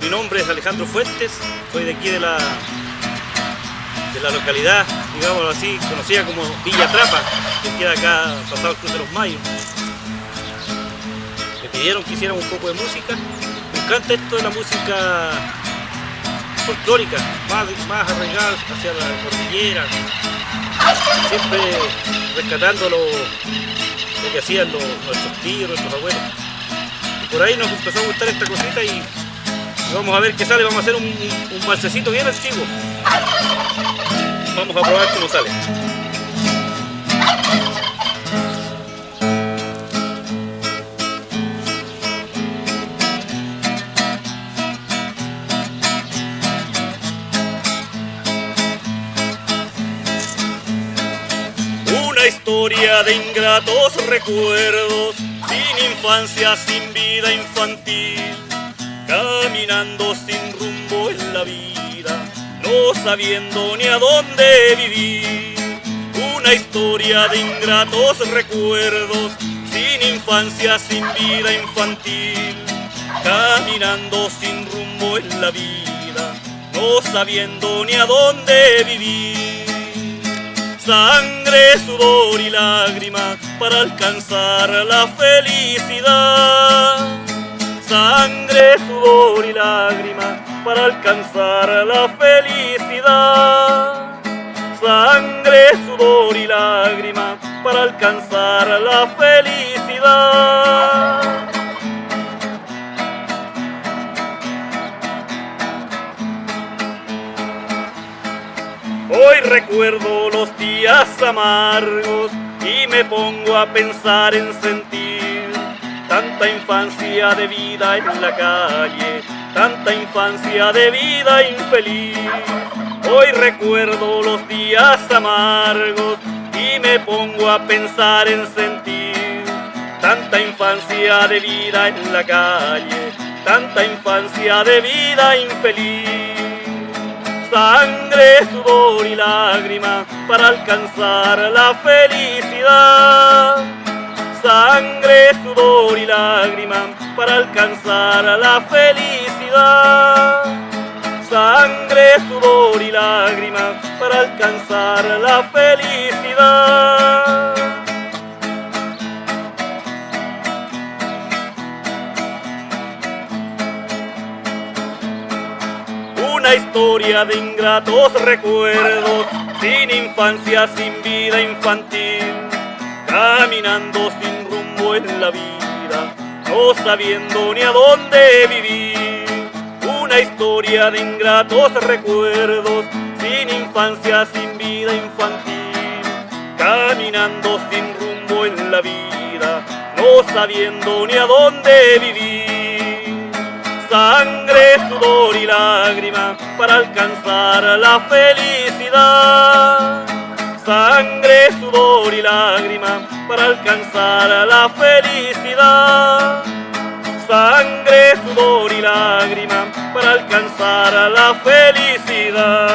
Mi nombre es Alejandro Fuentes, soy de aquí de la localidad, digámoslo así, conocida como Villa Trapa, que queda acá pasado el Cruce de los Mayos. Me pidieron que hiciera un poco de música. Me encanta esto de la música folclórica, más arraigada hacia la cordillera, siempre rescatando lo que hacían nuestros tíos, nuestros abuelos. Y por ahí nos empezó a gustar esta cosita y vamos a ver qué sale. Vamos a hacer un valsecito bien antiguo. Vamos a probar cómo sale. Una historia de ingratos recuerdos, sin infancia, sin vida infantil, caminando sin rumbo en la vida, no sabiendo ni a dónde vivir. Una historia de ingratos recuerdos, sin infancia, sin vida infantil, caminando sin rumbo en la vida, no sabiendo ni a dónde vivir. Sangre, sudor y lágrimas para alcanzar la felicidad. Sangre, sudor y lágrimas para alcanzar la felicidad. Sangre, sudor y lágrimas para alcanzar la felicidad. Hoy recuerdo los días amargos y me pongo a pensar en sentir tanta infancia de vida en la calle, tanta infancia de vida infeliz. Hoy recuerdo los días amargos y me pongo a pensar en sentir tanta infancia de vida en la calle, tanta infancia de vida infeliz. Sangre, sudor y lágrimas para alcanzar la felicidad. Sangre, sudor y lágrimas para alcanzar la felicidad. Sangre, sudor y lágrimas para alcanzar la felicidad. Una historia de ingratos recuerdos, sin infancia, sin vida infantil, caminando sin rumbo en la vida, no sabiendo ni a dónde vivir. Una historia de ingratos recuerdos, sin infancia, sin vida infantil, caminando sin rumbo en la vida, no sabiendo ni a dónde vivir. Sangre, sudor y lágrimas para alcanzar la felicidad. Sangre, sudor y lágrimas para alcanzar la felicidad. Sangre, sudor y lágrimas para alcanzar la felicidad.